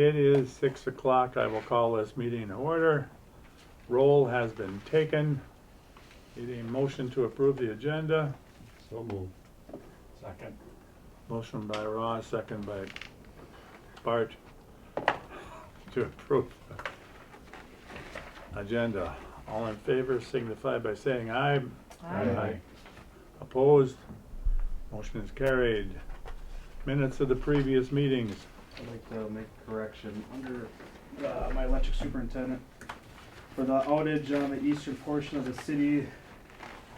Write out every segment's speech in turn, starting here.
It is 6 o'clock. I will call this meeting to order. Roll has been taken. Need a motion to approve the agenda. So moved. Second. Motion by Ross, second by Bart to approve the agenda. All in favor signify by saying aye. Aye. Opposed? Motion is carried. Minutes of the previous meetings. I'd like to make a correction under my electric superintendent. For the outage on the eastern portion of the city,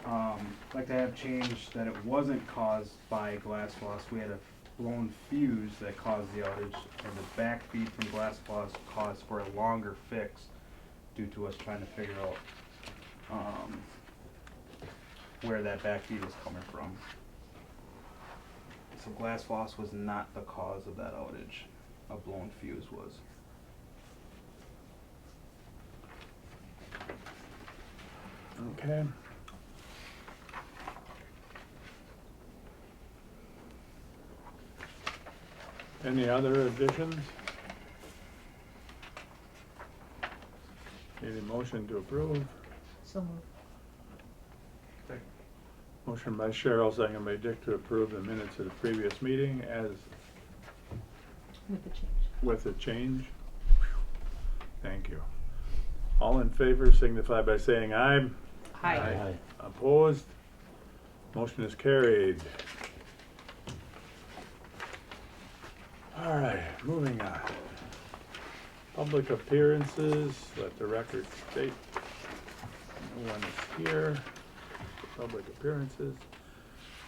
I'd like to have changed that it wasn't caused by glass loss. We had a blown fuse that caused the outage, and the backfeed from glass loss caused for a longer fix due to us trying to figure out where that backfeed was coming from. So glass loss was not the cause of that outage. A blown fuse was. Okay. Any other additions? Need a motion to approve? So moved. Motion by Cheryl, second by Dick to approve the minutes of the previous meeting as With the change. with a change. Thank you. All in favor signify by saying aye. Aye. Opposed? Motion is carried. All right, moving on. Public appearances, let the record state no one is here for public appearances.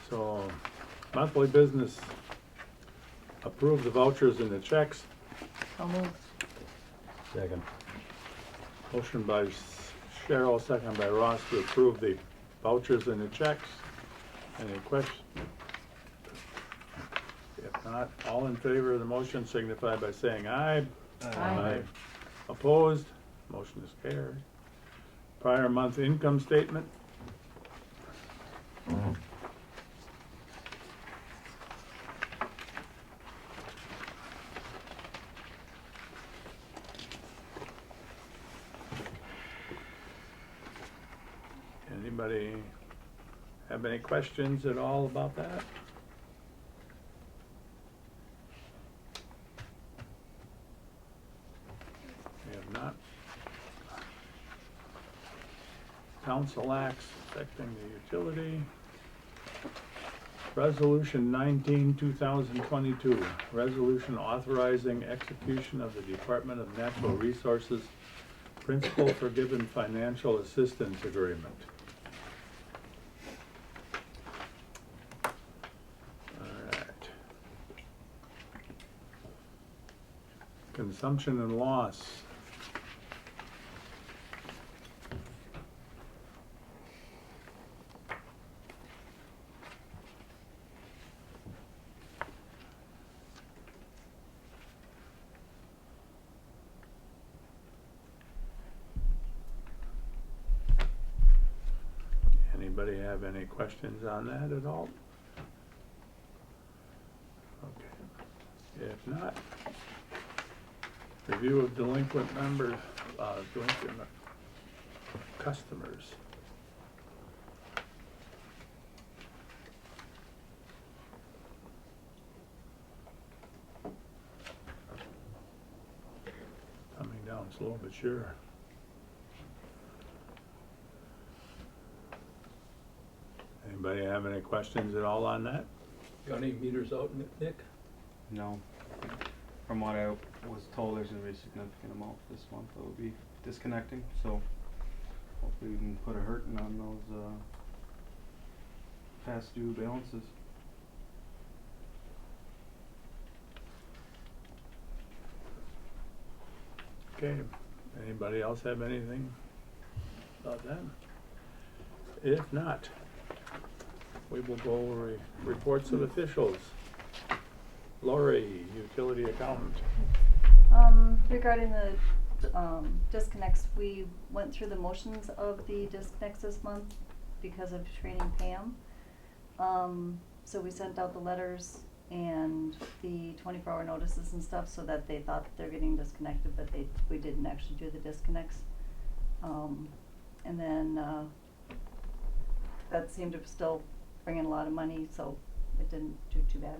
So, monthly business, approve the vouchers and the checks. So moved. Second. Motion by Cheryl, second by Ross to approve the vouchers and the checks. Any questions? If not, all in favor of the motion signify by saying aye. Aye. Opposed? Motion is carried. Prior month income statement. Anybody have any questions at all about that? If not, council acts affecting the utility. Resolution 19, 2022, resolution authorizing execution of the Department of Natural Resources Principal Forgiven Financial Assistance Agreement. All right. Consumption and loss. Anybody have any questions on that at all? Okay. If not, review of delinquent members, delinquent customers. Coming down slow but sure. Anybody have any questions at all on that? Got any meters out, Nick? No. From what I was told, there's gonna be a significant amount this month that will be disconnecting, so hopefully we can put a hurting on those past due balances. Okay, anybody else have anything about that? If not, we will go over reports of officials. Lori, utility accountant. Regarding the disconnects, we went through the motions of the disconnects this month because of training Pam. So we sent out the letters and the 24-hour notices and stuff, so that they thought they're getting disconnected, but we didn't actually do the disconnects. And then, that seemed to still bring in a lot of money, so it didn't do too bad.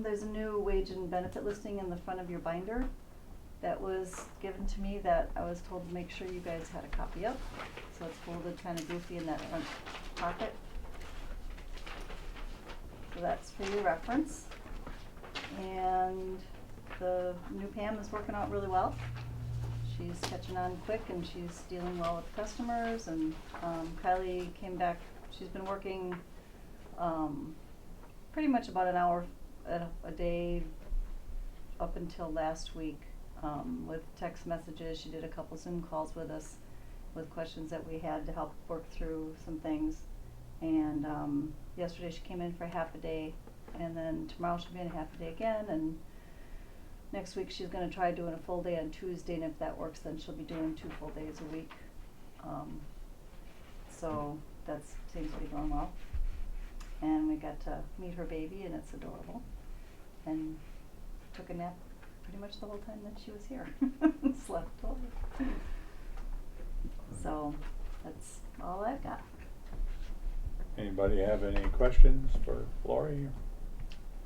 There's a new wage and benefit listing in the front of your binder that was given to me that I was told to make sure you guys had a copy of. So it's folded kind of goofy in that front pocket. So that's for your reference. And the new Pam is working out really well. She's catching on quick and she's dealing well with customers, and Kylie came back. She's been working pretty much about an hour a day up until last week with text messages. She did a couple Zoom calls with us with questions that we had to help work through some things. And yesterday she came in for half a day, and then tomorrow she'll be in a half a day again, and next week she's gonna try doing a full day on Tuesday, and if that works then she'll be doing 2 full days a week. So that seems to be going well. And we got to meet her baby, and it's adorable. And took a nap pretty much the whole time that she was here. Slept totally. So that's all I've got. Anybody have any questions for Lori?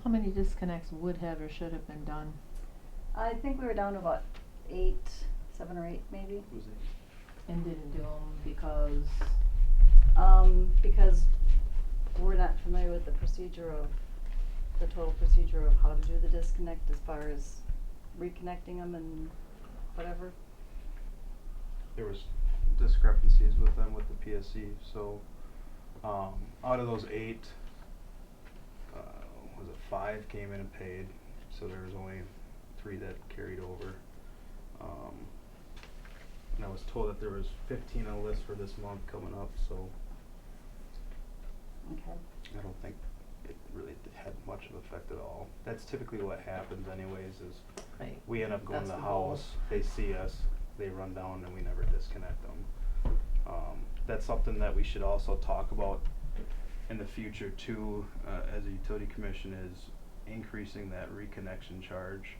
How many disconnects would have or should have been done? I think we were down to about 7 or 8 maybe. Was it? And didn't do them because, Because we're not familiar with the total procedure of how to do the disconnect as far as reconnecting them and whatever. There was discrepancies with them with the PSC, so out of those 8, was it 5 came in and paid, so there was only 3 that carried over. And I was told that there was 15 on the list for this month coming up, so Okay. I don't think it really had much of effect at all. That's typically what happens anyways, is right, we end up going to That's the the goal. house, they see us, they run down, and we never disconnect them. That's something that we should also talk about in the future too, as a utility commission, is increasing that reconnection charge,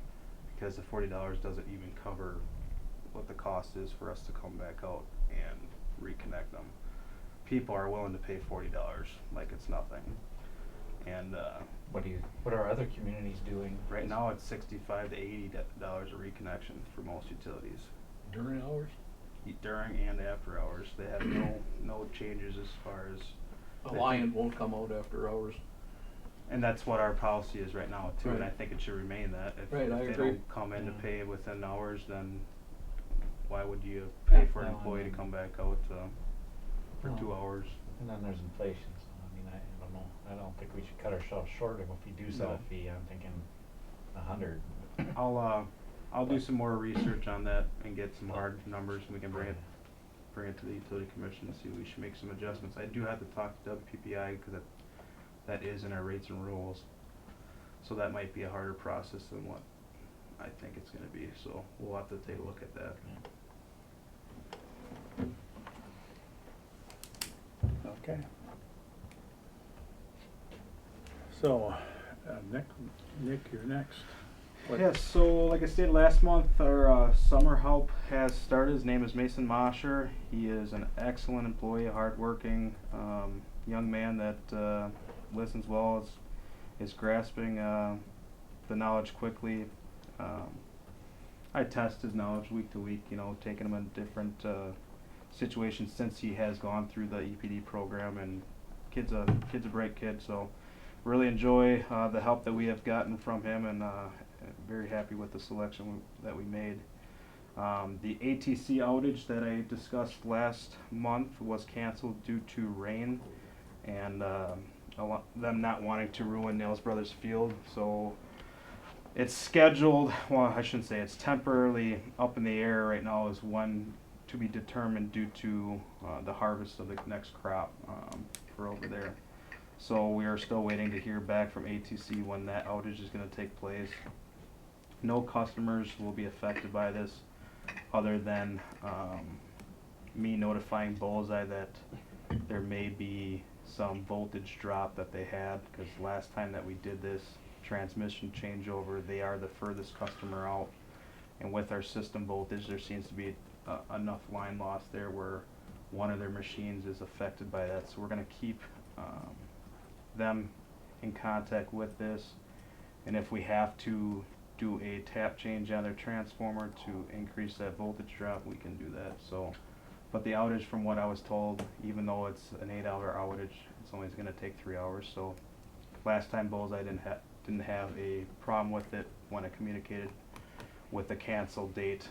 because the $40 doesn't even cover what the cost is for us to come back out and reconnect them. People are willing to pay $40 like it's nothing. And What are other communities doing? right now it's $65 to $80 a reconnection for most utilities. During hours? During and after hours, they have no changes as far as. Alliant won't come out after hours. And that's what our policy is right now too, and I Right. think it should remain that. Right, I If they agree. don't come in to Yeah. pay within hours, then why would you pay for an Well, employee to and come back out for Well, 2 hours? And then there's inflation, so I mean, I don't know, I don't think we should cut ourselves short, and if we do set No. a fee, I'm thinking 100. I'll do some more research on that and get some hard numbers, and we can bring it to the utility commission and see if we should make some adjustments. I do have to talk to WPPI because that is in our rates and rules, so that might be a harder process than what I think it's gonna be, so we'll have to take a look at that. Okay. So, Nick, you're next. What- Yes, so like I stated last month, our summer help has started. His name is Mason Mosher. He is an excellent employee, hardworking young man that listens well, is grasping the knowledge quickly. I test his knowledge week to week, taking him in different situations since he has gone through the EPD program, and kid's a bright kid, so really enjoy the help that we have gotten from him, and very happy with the selection that we made. The ATC outage that I discussed last month was canceled due to rain and them not wanting to ruin Nails Brothers Field, so it's scheduled, well, I shouldn't say, it's temporarily up in the air right now, is when to be determined due to the harvest of the next crop for over there. So we are still waiting to hear back from ATC when that outage is going to take place. No customers will be affected by this other than me notifying Bullseye that there may be some voltage drop that they had, because last time that we did this transmission changeover, they are the furthest customer out. And with our system voltage, there seems to be enough line loss there where one of their machines is affected by that. So we're gonna keep them in contact with this. And if we have to do a tap change on their transformer to increase that voltage drop, we can do that. So, but the outage, from what I was told, even though it's an 8-hour outage, it's only gonna take 3 hours. So last time Bullseye didn't have a problem with it when I communicated with the cancel date.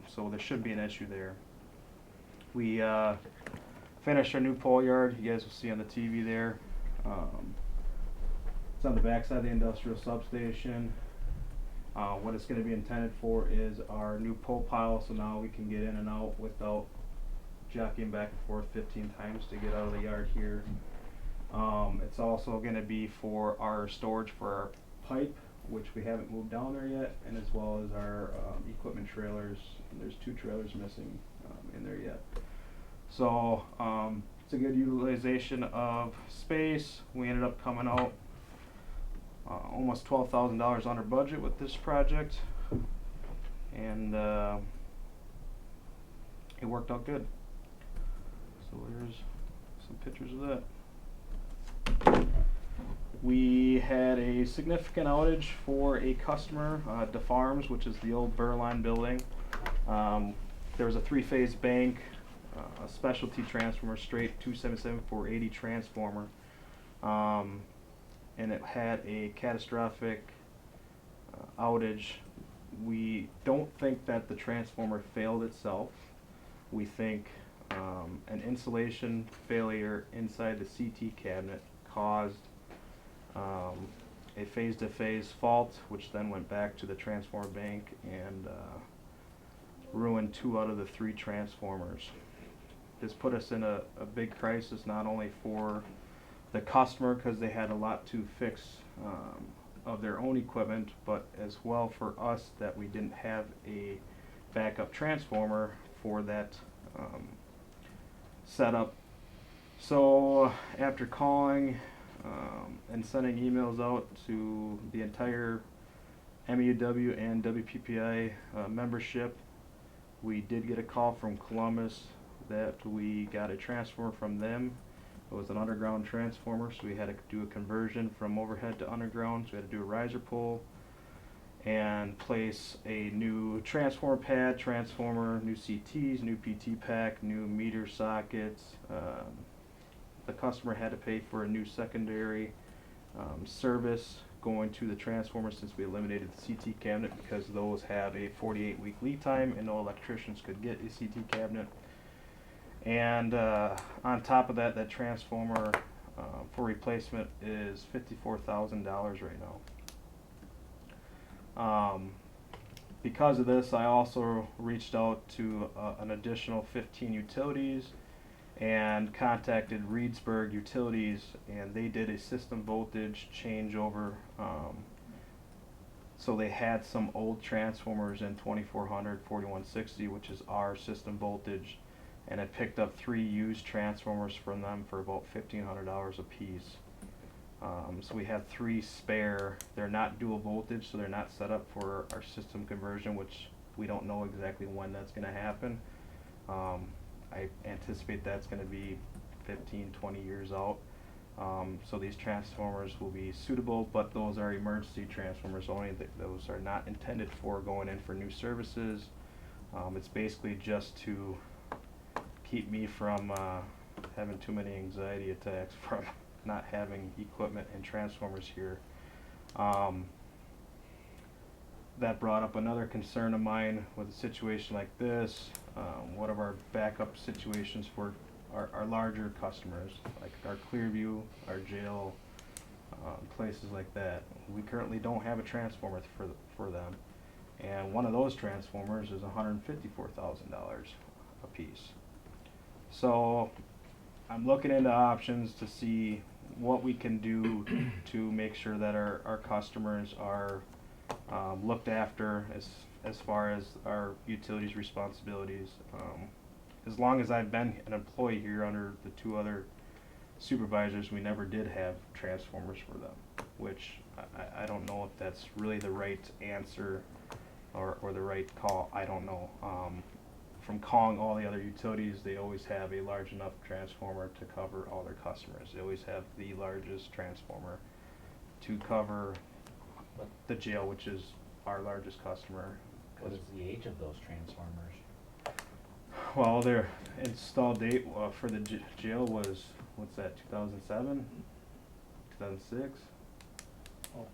So there should be an issue there. We finished our new pole yard. You guys will see on the TV there. It's on the back side of the industrial substation. What it's going to be intended for is our new pole pile, so now we can get in and out without jockeying back and forth 15 times to get out of the yard here. It's also going to be for our storage for our pipe, which we haven't moved down there yet, and as well as our equipment trailers. There's 2 trailers missing in there yet. So it's a good utilization of space. We ended up coming out almost $12,000 under budget with this project, and it worked out good. So there's some pictures of that. We had a significant outage for a customer, DeFarms, which is the old Burline building. There was a 3-phase bank, a specialty transformer, straight 277/480 transformer, and it had a catastrophic outage. We don't think that the transformer failed itself. We think an insulation failure inside the CT cabinet caused a phase-to-phase fault, which then went back to the transformer bank and ruined 2 out of the 3 transformers. This put us in a big crisis, not only for the customer, because they had a lot to fix of their own equipment, but as well for us, that we didn't have a backup transformer for that setup. So after calling and sending emails out to the entire MEUW and WPPI membership, we did get a call from Columbus that we got a transformer from them. It was an underground transformer, so we had to do a conversion from overhead to underground. So we had to do a riser pull and place a new transformer pad, new CTs, new PT pack, new meter sockets. The customer had to pay for a new secondary service going to the transformer, since we eliminated the CT cabinet, because those have a 48-week lead time and no electricians could get a CT cabinet. And on top of that, that transformer for replacement is $54,000 right now. Because of this, I also reached out to an additional 15 utilities and contacted Reedsburg Utilities, and they did a system voltage changeover. So they had some old transformers in 2400, 4160, which is our system voltage, and I picked up 3 used transformers from them for about $1,500 a piece. So we have 3 spare. They're not dual voltage, so they're not set up for our system conversion, which we don't know exactly when that's going to happen. I anticipate that's going to be 15, 20 years out. So these transformers will be suitable, but those are emergency transformers only. Those are not intended for going in for new services. It's basically just to keep me from having too many anxiety attacks from not having equipment and transformers here. That brought up another concern of mine with a situation like this. One of our backup situations for our larger customers, like our Clearview, our jail, places like that. We currently don't have a transformer for them, and one of those transformers is $154,000 a piece. So I'm looking into options to see what we can do to make sure that our customers are looked after as far as our utilities responsibilities. As long as I've been an employee here under the 2 other supervisors, we never did have transformers for them, which I don't know if that's really the right answer or the right call, I don't know. From calling all the other utilities, they always have a large enough transformer to cover all their customers. They always have the largest transformer to cover the jail, which is our largest customer. What is the age of those transformers? Well, their install date for the jail was, what's that, 2007? 2006? Oh, Or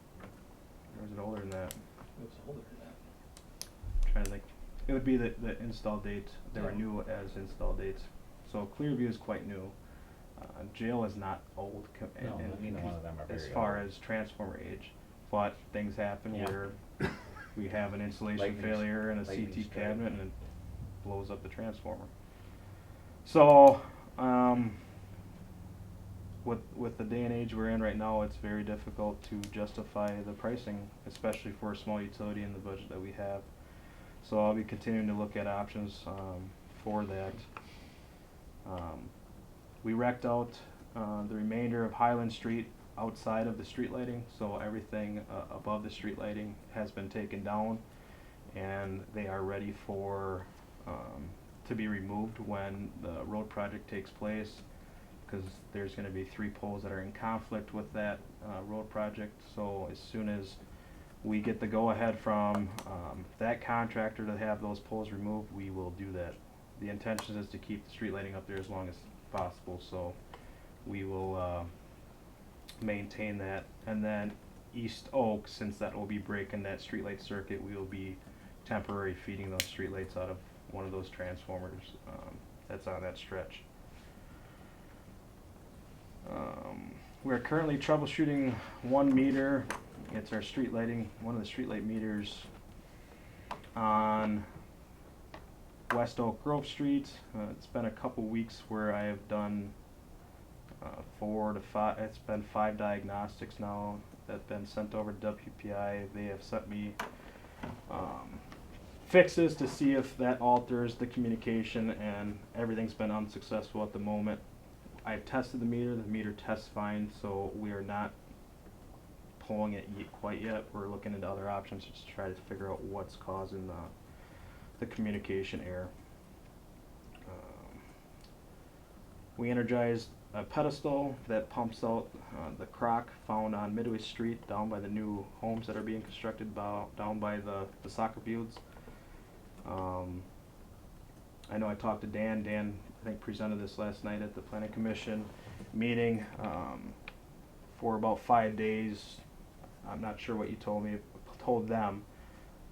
was it older than that? it was older than that. I'm trying to think. It would be the install date. They were Yeah. new as install dates. So Clearview is quite new. Jail is not old No, neither one of them are as very far old. as transformer age, but things happen Yeah. where we have an insulation Lightning failure in a lightning CT strike. cabinet and it blows up the transformer. So, with the day and age we're in right now, it's very difficult to justify the pricing, especially for a small utility in the budget that we have. So I'll be continuing to look at options for that. We wrecked out the remainder of Highland Street outside of the street lighting, so everything above the street lighting has been taken down, and they are ready for to be removed when the road project takes place, because there's going to be 3 poles that are in conflict with that road project. So as soon as we get the go-ahead from that contractor to have those poles removed, we will do that. The intention is to keep the street lighting up there as long as possible, so we will maintain that. And then East Oak, since that will be breaking that streetlight circuit, we will be temporary feeding those streetlights out of one of those transformers that's on that stretch. We're currently troubleshooting one meter. It's our street lighting, one of the streetlight meters on West Oak Grove Street. It's been a couple weeks where I have done 4 to 5, it's been 5 diagnostics now that have been sent over to WPI. They have sent me fixes to see if that alters the communication, and everything's been unsuccessful at the moment. I've tested the meter tests fine, so we are not pulling it quite yet. We're looking into other options to try to figure out what's causing the communication error. We energized a pedestal that pumps out the crock found on Midway Street down by the new homes that are being constructed down by the soccer fields. I know I talked to Dan. Dan, I think, presented this last night at the Planning Commission meeting for about 5 days. I'm not sure what you told them,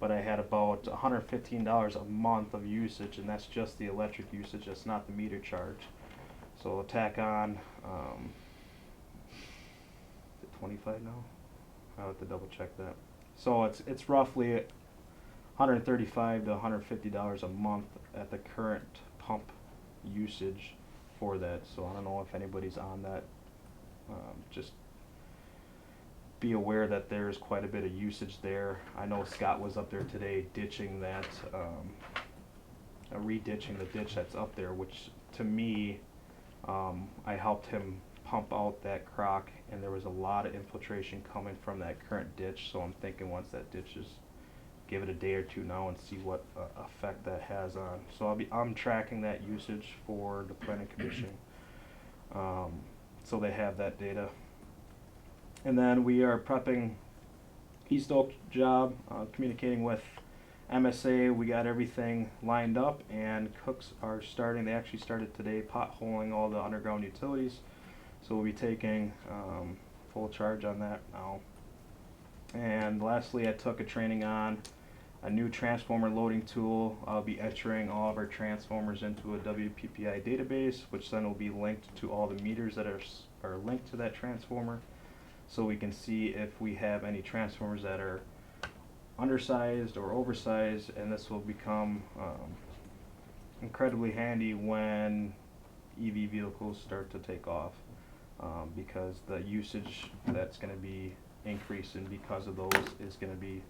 but I had about $115 a month of usage, and that's just the electric usage. That's not the meter charge. So tack on, is it 25 now? I'll have to double check that. So it's roughly $135 to $150 a month at the current pump usage for that. So I don't know if anybody's on that. Just be aware that there's quite a bit of usage there. I know Scott was up there today ditching that, re-ditching the ditch that's up there, which to me, I helped him pump out that crock, and there was a lot of infiltration coming from that current ditch. So I'm thinking once that ditch is, give it a day or two now and see what effect that has on. So I'm tracking that usage for the Planning Commission, so they have that data. And then we are prepping East Oak job, communicating with MSA. We got everything lined up, and Cooks are starting. They actually started today potholing all the underground utilities, so we'll be taking full charge on that now. And lastly, I took a training on a new transformer loading tool. I'll be entering all of our transformers into a WPPI database, which then will be linked to all the meters that are linked to that transformer, so we can see if we have any transformers that are undersized or oversized, and this will become incredibly handy when EV vehicles start to take off, because the usage that's going to be increasing because of those is going to be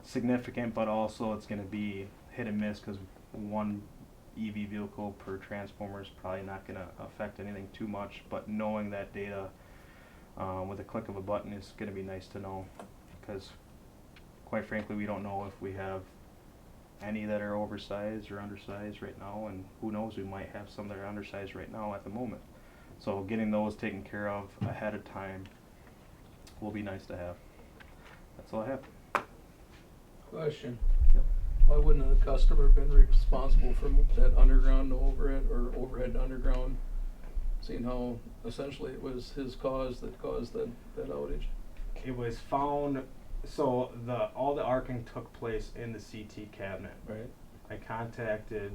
significant, but also it's going to be hit and miss, because one EV vehicle per transformer is probably not gonna affect anything too much, but knowing that data, with a click of a button is gonna be nice to know, because quite frankly, we don't know if we have any that are oversized or undersized right now, and who knows, we might have some that are undersized right now at the moment. So getting those taken care of ahead of time will be nice to have. That's all I have. Question. Yep. Why wouldn't the customer been responsible for that underground to overhead or overhead to underground? Seeing how essentially it was his cause that caused that outage? It was found, so all the arcing took place in the CT cabinet. Right. I contacted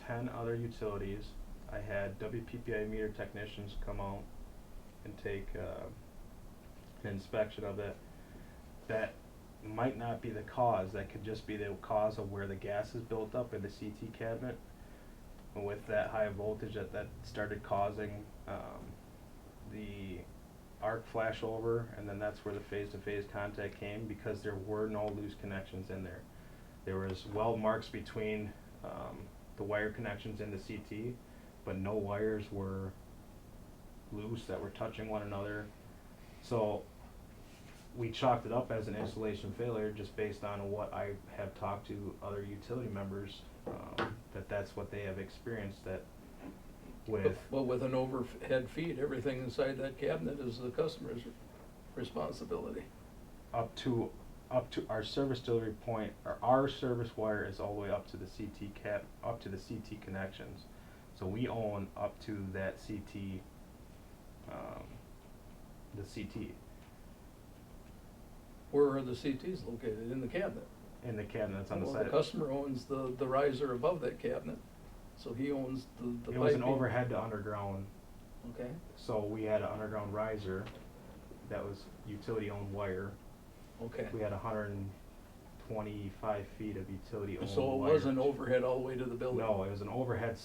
10 other utilities. I had WPPI meter technicians come out and take an inspection of it. That might not be the cause. That could just be the cause of where the gas is built up in the CT cabinet. With that high voltage that started causing the arc flashover, and then that's where the phase-to-phase contact came, because there were no loose connections in there. There was weld marks between the wire connections in the CT, but no wires were loose that were touching one another. So we chalked it up as an installation failure just based on what I have talked to other utility members, that's what they have experienced, that with. Well, with an overhead feed, everything inside that cabinet is the customer's responsibility. Up to our service delivery point, or our service wire is all the way up to the up to the CT connections. So we own up to that CT, the CT. Where are the CTs located? In the cabinet? In the cabinet, it's on the Well, side. the customer owns the riser above that cabinet, so he owns the piping. It was an overhead to underground, Okay. so we had an underground riser that was utility-owned wire. Okay. We had 125 feet of utility-owned So it wire. wasn't overhead all the way to the building? No, it was an overhead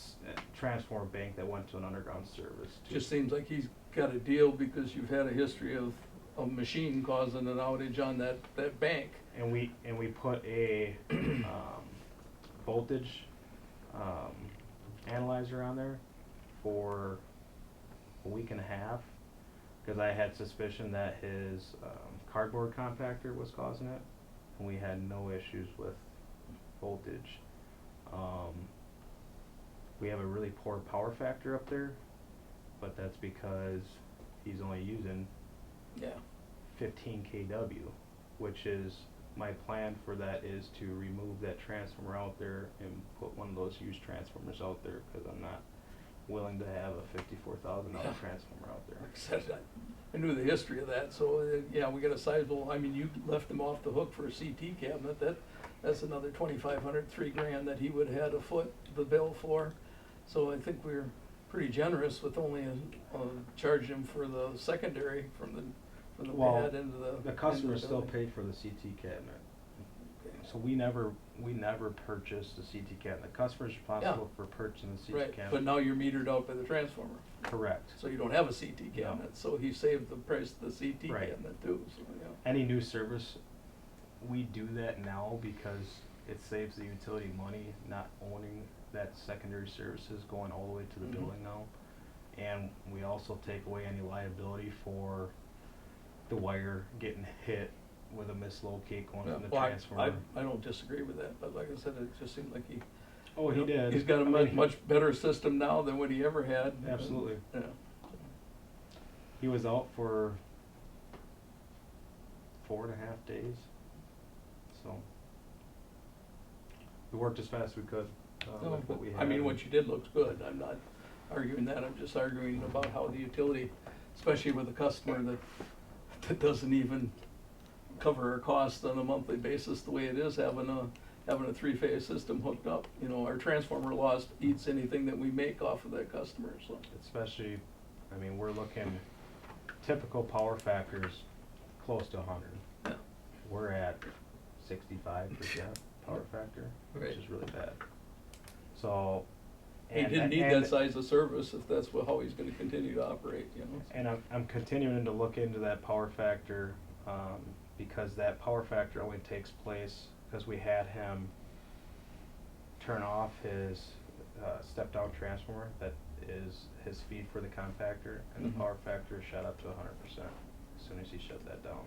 transformer bank that went to an underground service. Just seems like he's got a deal because you've had a history of a machine causing an outage on that bank. And we put a voltage analyzer on there for a week and a half, because I had suspicion that his cardboard compactor was causing it, and we had no issues with voltage. We have a really poor power factor up there, but that's because he's only using 15 kW, which is, my plan for that is to remove that transformer out there and put one of those used transformers out there, because I'm not willing to have a $54,000 transformer out there. Like I said, I knew the history of that, so yeah, we got a sizable, I mean, you left him off the hook for a CT cabinet, that's another $2,500, $3,000 that he would have had to foot the bill for. So I think we're pretty generous with only charging him for the secondary from the Well, pad into the. the customer into the still building. paid for the CT cabinet. Okay. So we never purchased the CT cabinet. The customer's responsible for purchasing the CT Right, cabinet. but now you're metered out by the transformer, Correct. so you don't have a CT No. cabinet, so he saved the price of the CT Right. cabinet too, so, yeah. Any new service, we do that now because it saves the utility money not owning that secondary services going all the way to the Mhm. building now. And we also take away any liability for the wire getting hit with a mislocate going Yeah, from the well, transformer. I don't disagree with that, but like I said, it just seemed like he. Oh, he you know, did. He's got a I mean, much better system now than what he ever had. Absolutely. Yeah. He was out for 4.5 days, so we worked as fast as we could No, with but, what we had. I mean, what you did looks good, I'm not arguing that, I'm just arguing about how the utility, especially with a customer that doesn't even cover our costs on a monthly basis the way it is having a three-phase system hooked up. You know, our transformer loss eats anything that we make off of that customer, so. Especially, I mean, we're looking, typical power factors close to 100. Yeah. We're at 65% power factor, Right. which is really bad. So. He didn't need that size of service if that's how he's gonna continue to operate, you know. And I'm continuing to look into that power factor, because that power factor only takes place because we had him turn off his step-down transformer that is his feed for the compactor, and Mhm. the power factor shot up to 100% as soon as he shut that down.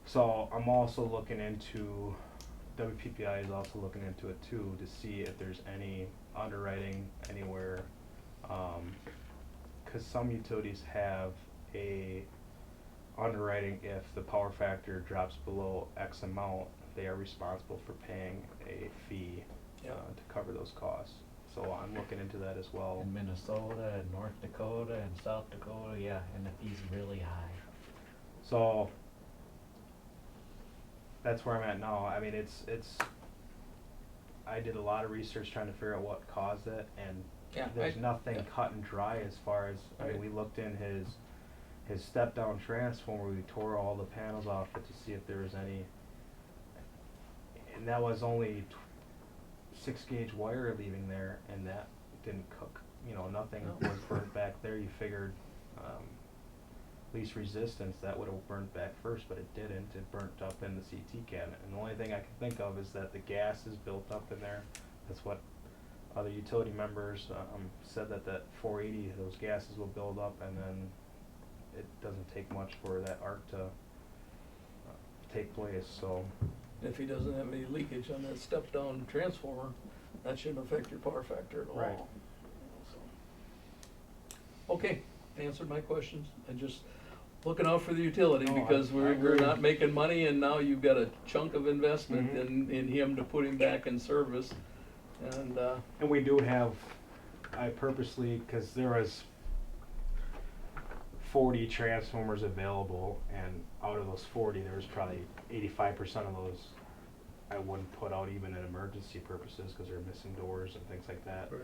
So I'm also looking into, WPPI is also looking into it too, to see if there's any underwriting anywhere, 'cause some utilities have a underwriting, if the power factor drops below X amount, they are responsible for paying a fee Yeah. to cover those costs. So I'm looking into that as well. In Minnesota and North Dakota and South Dakota, yeah, and the fee's really high. So that's where I'm at now. I mean, it's I did a lot of research trying to figure out what caused it, and Yeah, there's nothing yeah. cut and dry as far as, I mean, Right. we looked in his step down transformer, we tore all the panels off it to see if there was any, and that was only 6-gauge wire leaving there, and that didn't cook, you know, nothing No. was burnt back there. You figured least resistance, that would have burnt back first, but it didn't. It burnt up in the CT cabinet, and the only thing I can think of is that the gas is built up in there. That's what other utility members said, that 480, those gases will build up, and then it doesn't take much for that arc to take place. So If he doesn't have any leakage on that step-down transformer, that shouldn't affect your power factor at all. Right. So. Okay, answered my questions. I just looking out for the utility No, because I we're agree. not making money, and now you've got a chunk of investment Mhm. in him to put him back in service. And we do have, I purposely, because there was 40 transformers available, and out of those 40, there was probably 85% of those I wouldn't put out even in emergency purposes because they're missing doors and things like that. right.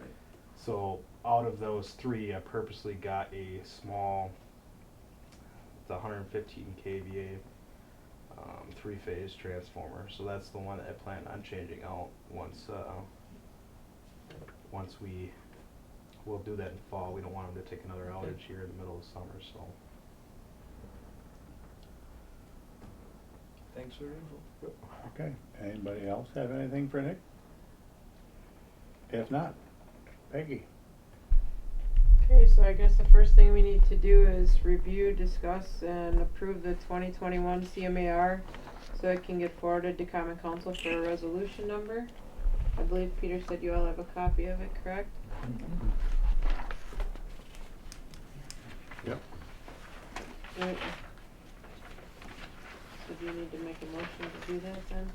So out of those 3, I purposely got a small, it's 115 kVA 3-phase transformer. So that's the one that I plan on changing out once we'll do that in fall. We don't want them to take another Okay. outage here in the middle of summer, so. Thanks for your info. Okay, anybody else have anything for Nick? If not, Peggy. Okay, so I guess the first thing we need to do is review, discuss, and approve the 2021 CMAR so it can get forwarded to Common Council for a resolution number. I believe Peter said you all have a copy of it, correct? Yep. Right. So do you need to make a motion to do that then?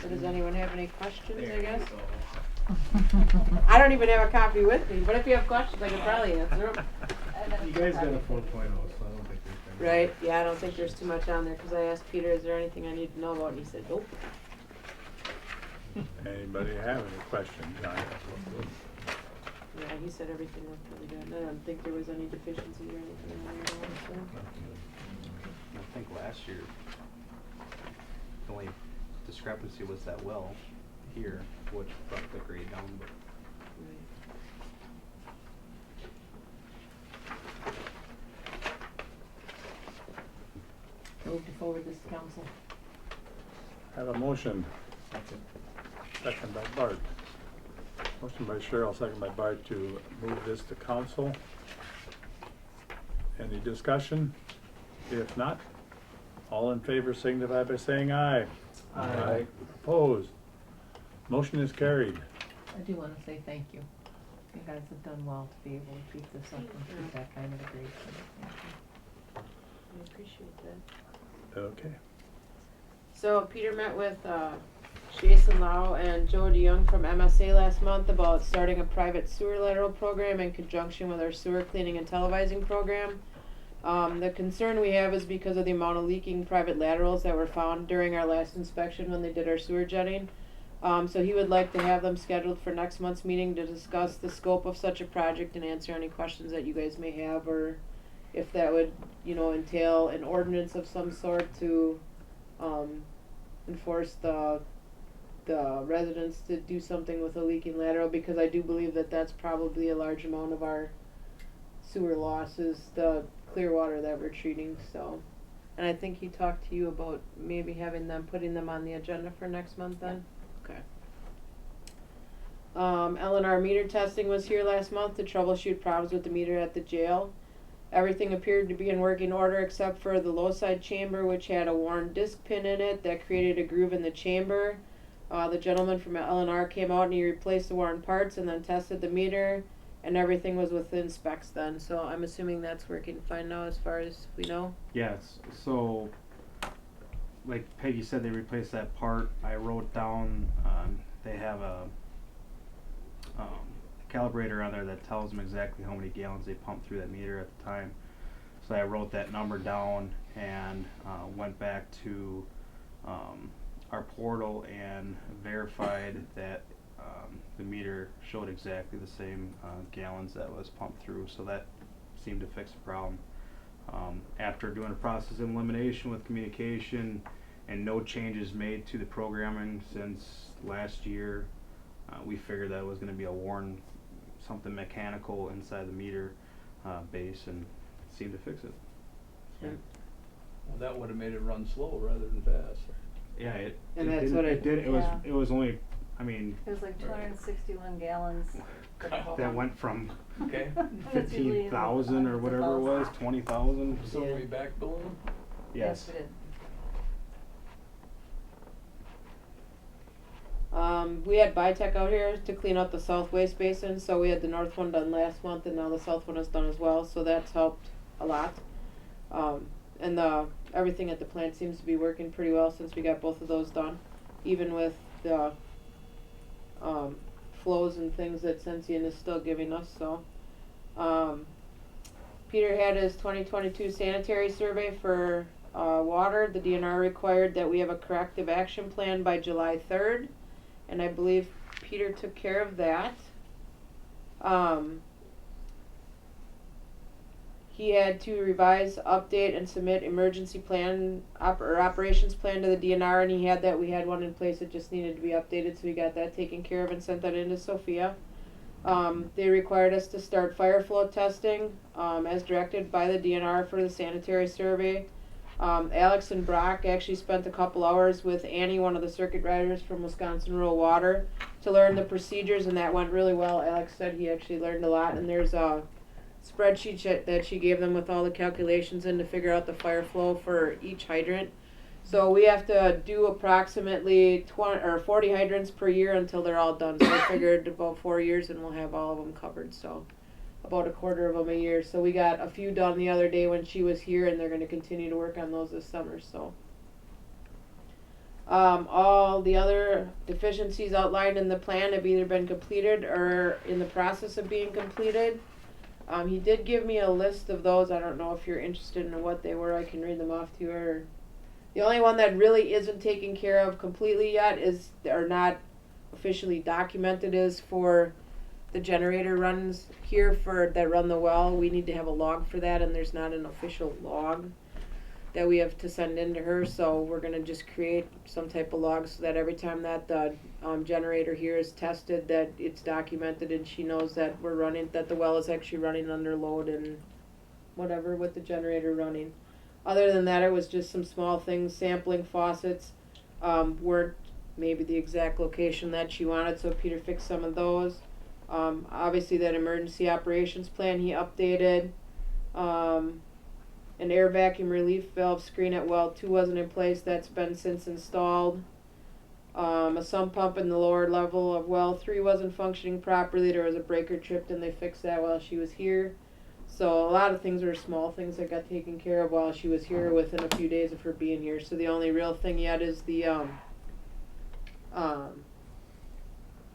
Or does anyone have any questions, I guess? I don't even have a copy with me, but if you have questions, I could probably answer them. You guys got a 4.0, so I don't think there's been. Right, yeah, I don't think there's too much on there, cause I asked Peter, is there anything I need to know about, and he said, nope. Anybody have any questions on it? Yeah, he said everything looked really good, I don't think there was any deficiencies or anything in there, so. I think last year, the only discrepancy was that well here, which brought the grade down, but. Move to forward this to council. Have a motion. Second by Bart. Motion by Cheryl, second by Bart to move this to council. Any discussion? If not, all in favor signify by saying aye. Aye. Opposed? Motion is carried. I do wanna say thank you. You guys have done well to be able to keep this up and keep that kind of a grade. Thank you. I appreciate that. Okay. So Peter met with Jason Lau and Joe DeYoung from MSA last month about starting a private sewer lateral program in conjunction with our sewer cleaning and televising program. The concern we have is because of the amount of leaking private laterals that were found during our last inspection when they did our sewer jetting. So he would like to have them scheduled for next month's meeting to discuss the scope of such a project and answer any questions that you guys may have, or if that would, entail an ordinance of some sort to enforce the residents to do something with a leaking lateral, because I do believe that that's probably a large amount of our sewer losses, the clear water that we're treating, so. And I think he talked to you about maybe putting them on the agenda for next month then? Okay. L&R meter testing was here last month to troubleshoot problems with the meter at the jail. Everything appeared to be in working order except for the low side chamber, which had a worn disc pin in it that created a groove in the chamber. The gentleman from L&R came out and he replaced the worn parts and then tested the meter, and everything was within specs then. So I'm assuming that's working fine now as far as we know. Yes, so, like Peggy said, they replaced that part. I wrote down, they have a calibrator on there that tells them exactly how many gallons they pumped through that meter at the time. So I wrote that number down and went back to our portal and verified that the meter showed exactly the same gallons that was pumped through, so that seemed to fix the problem. After doing a process of elimination with communication and no changes made to the programming since last year, we figured that it was going to be a worn something mechanical inside the meter base, and seemed to fix it. Yeah. Well, that would've made it run slow rather than fast. Yeah, And that's what it did. It was Yeah. it was only, I mean, It was like 261 gallons. that went from Okay, That's usually 15,000 or whatever it was, 20,000. so we back billing them? Yes. we did. We had Bitech out here to clean out the south waste basin, so we had the north one done last month and now the south one is done as well, so that's helped a lot. And everything at the plant seems to be working pretty well since we got both of those done, even with the flows and things that Sensient is still giving us, so. Peter had his 2022 sanitary survey for water. The DNR required that we have a corrective action plan by July 3rd, and I believe Peter took care of that. He had to revise, update, and submit emergency plan or operations plan to the DNR, and he had that. We had one in place that just needed to be updated, so we got that taken care of and sent that in to Sophia. They required us to start fire flow testing as directed by the DNR for the sanitary survey. Alex and Brock actually spent a couple hours with Annie, one of the circuit riders from Wisconsin Rural Water, to learn the procedures, and that went really well. Alex said he actually learned a lot, and there's a spreadsheet that she gave them with all the calculations in to figure out the fire flow for each hydrant. So we have to do approximately 20 or 40 hydrants per year until they're all done. So we figured about 4 years and we'll have all of them covered. So about a quarter of them a year. So we got a few done the other day when she was here, and they're going to continue to work on those this summer. So all the other deficiencies outlined in the plan have either been completed or in the process of being completed. He did give me a list of those. I don't know if you're interested in what they were. I can read them off to you. Or the only one that really isn't taken care of completely yet is, or not officially documented, is for the generator runs here for that run the well. We need to have a log for that, and there's not an official log that we have to send in to her. So we're gonna just create some type of log so that every time that the generator here is tested, that it's documented and she knows that we're running, that the well is actually running under load and whatever with the generator running. Other than that, it was just some small things. Sampling faucets weren't maybe the exact location that she wanted, so Peter fixed some of those. Obviously that emergency operations plan he updated. An air vacuum relief valve screen at well 2 wasn't in place. That's been since installed. A sump pump in the lower level of well 3 wasn't functioning properly. There was a breaker tripped and they fixed that while she was here. So a lot of things were small things that got taken care of while she was here within a few days of her being here. So the only real thing yet is the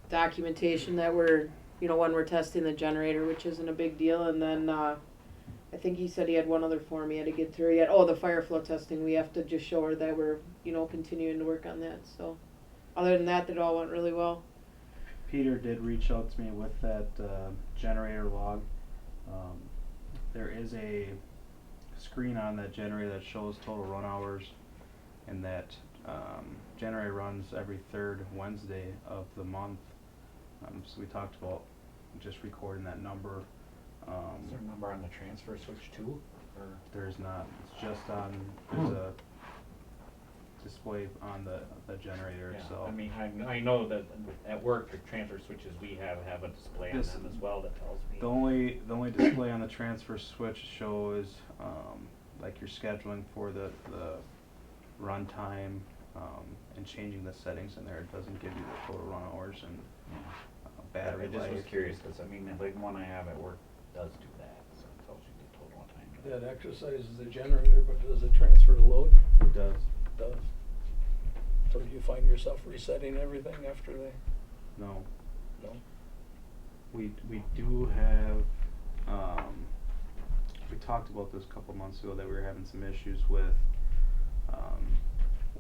documentation that we're, when we're testing the generator, which isn't a big deal. And then I think he said he had one other form he had to get through yet. Oh, the fire flow testing. We have to just show her that we're, continuing to work on that. So other than that, it all went really well. Peter did reach out to me with that generator log. There is a screen on that generator that shows total run hours, and that generator runs every third Wednesday of the month. So we talked about just recording that number. Is there a number on the transfer switch too? Or There's not. It's just on. There's a display on the generator Yeah, itself. I mean, I know that at work, the transfer switches we have a display on This- them as well that tells me. The only display on the transfer switch shows, like your scheduling for the runtime, and changing the settings in there. It doesn't give you the total run hours and battery I just was life. curious, cause I mean, like, the one I have at work does do that, so it tells you the total time. That exercises the generator, but does it transfer the load? It does. It does. So do you find yourself resetting everything after they, No. no? We do have, we talked about this a couple months ago that we were having some issues with,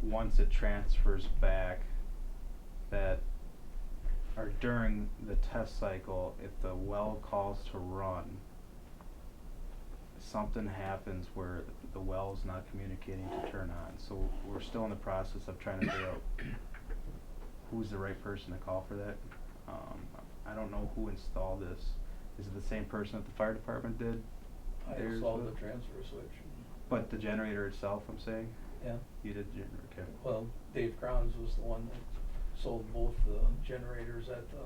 once it transfers back, that, or during the test cycle, if the well calls to run, something happens where the well's not communicating to turn on. So we're still in the process of trying to figure out who's the right person to call for that. I don't know who installed this. Is it the same person that the fire department did? I theirs installed the with? transfer switch. But the generator itself, I'm saying? Yeah. You did the generator, okay. Well, Dave Crowns was the one that sold both the generators at the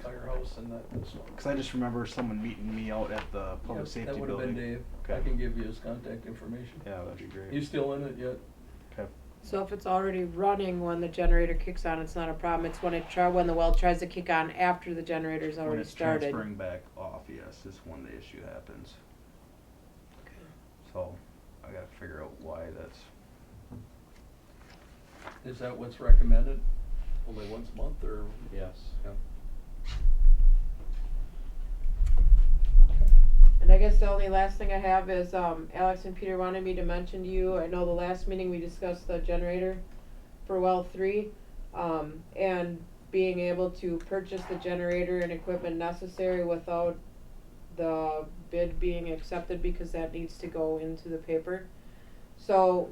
firehouse and that this one. Cause I just remember someone meeting me out at the public Yep, safety that building. would have been Dave. I Okay. can give you his contact information. Yeah, that'd be great. You still in it yet? Okay. So if it's already running when the generator kicks on, it's not a problem. It's when when the well tries to kick on after the generator's When already it's started. transferring back off, yes, is when the issue happens. So, I gotta figure out why that's. Is that what's recommended? Only once a month or? Yes. Yeah. And I guess the only last thing I have is, Alex and Peter wanted me to mention to you, I know the last meeting we discussed the generator for well 3, and being able to purchase the generator and equipment necessary without the bid being accepted because that needs to go into the paper. So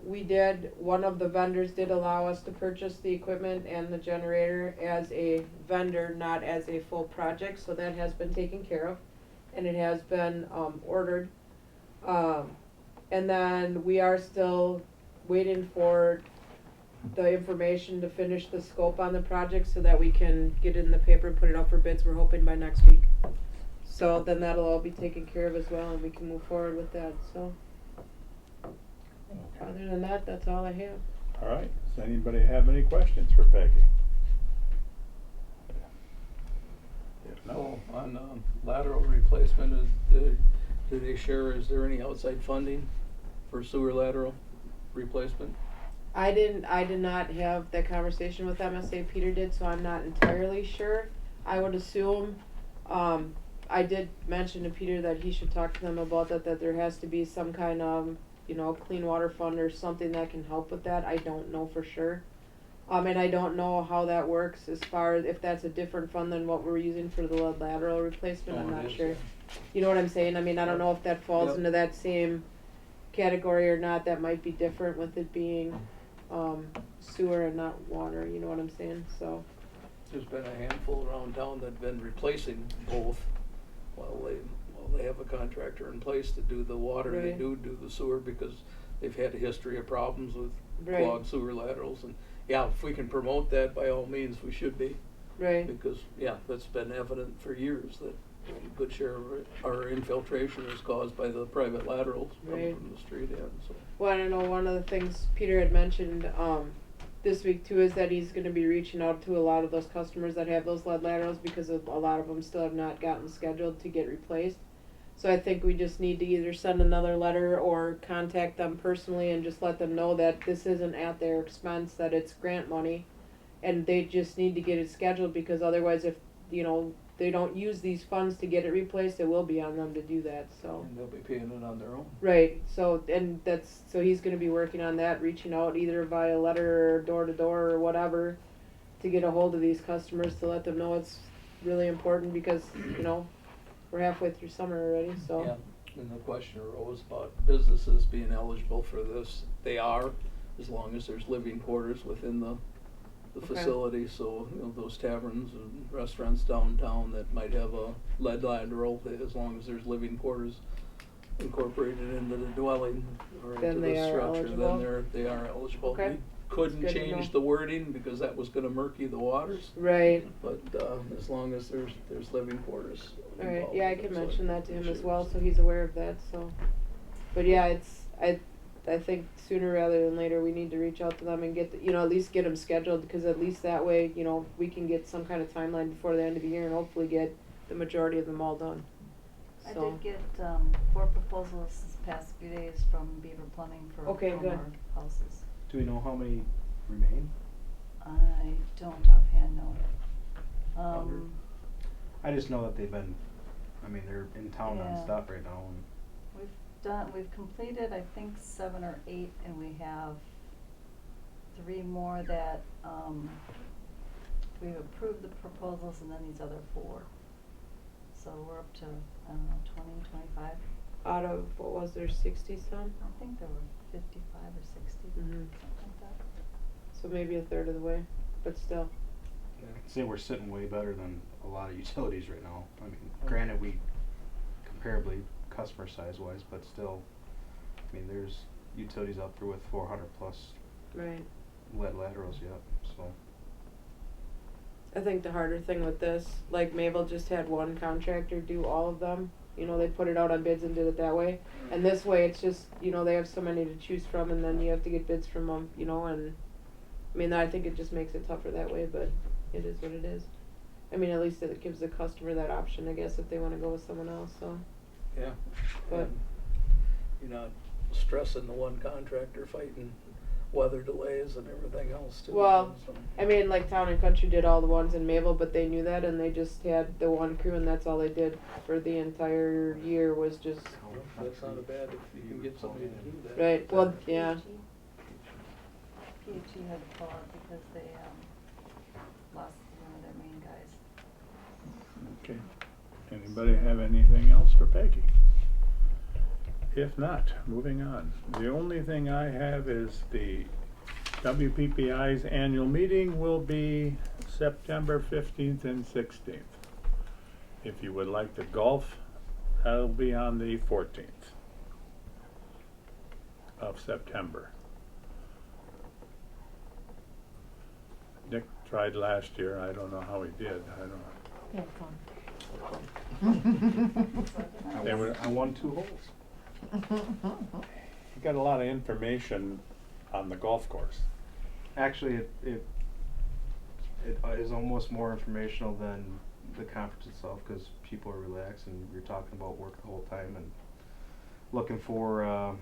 one of the vendors did allow us to purchase the equipment and the generator as a vendor, not as a full project, so that has been taken care of. And it has been, ordered. And then we are still waiting for the information to finish the scope on the project so that we can get it in the paper and put it up for bids, we're hoping by next week. So then that'll all be taken care of as well and we can move forward with that, so. Other than that, that's all I have. All right, does anybody have any questions for Peggy? If No, no, on lateral replacement, do they share, is there any outside funding for sewer lateral replacement? I did not have that conversation with MSA, Peter did, so I'm not entirely sure. I would assume, I did mention to Peter that he should talk to them about that there has to be some kind of, clean water fund or something that can help with that. I don't know for sure. And I don't know how that works as far as if that's a different fund than what we're using for the lateral replacement, I'm Oh, it not is, sure. yeah. You know what I'm saying? I mean, I don't know if that falls Yep. into that same category or not. That might be different with it being, sewer and not water, you know what I'm saying? So, There's been a handful around town that've been replacing both while they have a contractor in place to do the water, they Right. do the sewer because they've had a history of problems with Right. clogged sewer laterals and, yeah, if we can promote that, by all means, we should be. right, Because, yeah, that's been evident for years that a good share of our infiltration is caused by the private laterals coming Right. from the street end, so. well, I don't know, one of the things Peter had mentioned, this week too, is that he's gonna be reaching out to a lot of those customers that have those lead laterals because a lot of them still have not gotten scheduled to get replaced. So I think we just need to either send another letter or contact them personally and just let them know that this isn't at their expense, that it's grant money. And they just need to get it scheduled because otherwise if, they don't use these funds to get it replaced, it will be on them to do that, so. And they'll be paying it on their own. Right, so, and so he's gonna be working on that, reaching out either via letter or door to door or whatever to get a hold of these customers to let them know it's really important because, we're halfway through summer already, so. Yeah, and the question arose about businesses being eligible for this. They are, as long as there's living quarters within the Okay. facility, so, those taverns and restaurants downtown that might have a lead lateral, as long as there's living quarters incorporated into the dwelling or Then into they the are structure, eligible? then they are eligible. Okay. couldn't good to change know. the wording because that was gonna murky the waters. Right. But, as long as there's living quarters Alright, involved yeah, I with it, can so mention that to him as sure. well, so he's aware of that, so. But yeah, I think sooner rather than later, we need to reach out to them and get, at least get them scheduled, because at least that way, we can get some kind of timeline before the end of the year and hopefully get the majority of them all done. I So, did get, 4 proposals this past few days from Beaver Plumbing for Okay, 4 good. more houses. Do we know how many remain? I don't offhand know. Under. I just know that they've been, they're in town Yeah. nonstop right now, and We've completed, I think, 7 or 8, and we have 3 more that, we've approved the proposals, and then these other 4. So we're up to, I don't know, 20, 25? out of, what was there, 60 some? I think there were 55 or 60, Mhm. something like that. So maybe a third of the way, but still. I'd say we're sitting way better than a lot of utilities right now. Granted, we comparably customer size wise, but still, there's utilities out there with 400 plus Right. lead laterals yet, so. I think the harder thing with this, like Mabel just had one contractor do all of them. They put it out on bids and did it that way. And this way, it's just, they have so many to choose from, and then you have to get bids from them, and I think it just makes it tougher that way, but it is what it is. At least it gives the customer that option, I guess, if they wanna go with someone else, so. Yeah. But- And you're not stressing the one contractor fighting weather delays and everything else too. Well, so. Like Town and Country did all the ones in Mabel, but they knew that, and they just had the one crew, and that's all they did for the entire year was just, That's not a bad if you can get somebody to do that. right, well, yeah. PHE had to pull out because they, lost one of their main guys. Okay. Anybody have anything else for Peggy? If not, moving on. The only thing I have is the WPPI's annual meeting will be September 15th and 16th. If you would like to golf, that'll be on the 14th of September. Nick tried last year. I don't know how he did. I don't know. Have fun. They were- I won 2 holes. He got a lot of information on the golf course. Actually, it is almost more informational than the conference itself, because people are relaxed and you're talking about work the whole time and looking for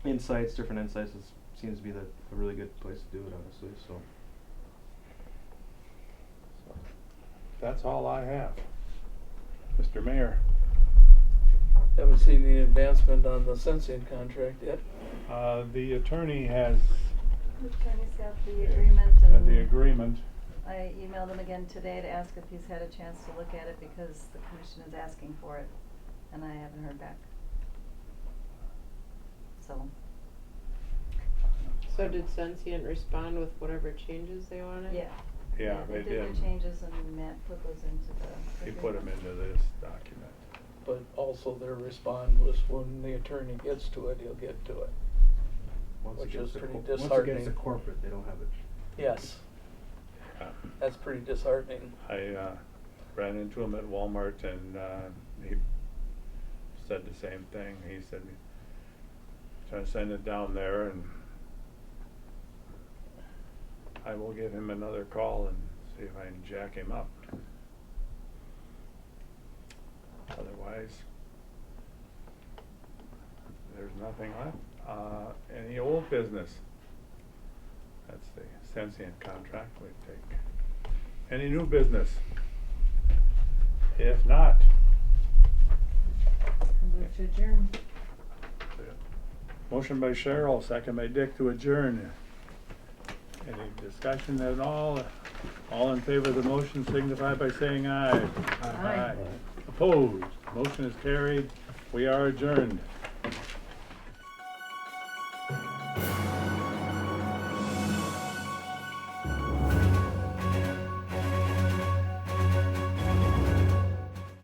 insights, different insights. It seems to be a really good place to do it, honestly. So. That's all I have. Mr. Mayor, Haven't seen the advancement on the Sensient contract yet. the attorney has The attorney's got the agreement, and the agreement. I emailed him again today to ask if he's had a chance to look at it because the commission is asking for it, and I haven't heard back. So, So did Sensient respond with whatever changes they wanted? yeah. Yeah, they did did. the changes, and Matt put those into the. He put them into this document. But also their respond was when the attorney gets to it, he'll get to it. Which is pretty Once it gets disheartening. to corporate, they don't have it. Yes, that's pretty disheartening. I ran into him at Walmart and he said the same thing. He said, trying to send it down there and I will give him another call and see if I can jack him up. Otherwise, there's nothing left. Any old business? That's the Sensient contract we take. Any new business? If not, Move to adjourn. motion by Cheryl, second by Dick to adjourn. Any discussion at all? All in favor of the motion signify by saying aye. Aye. Opposed? Motion is carried. We are adjourned.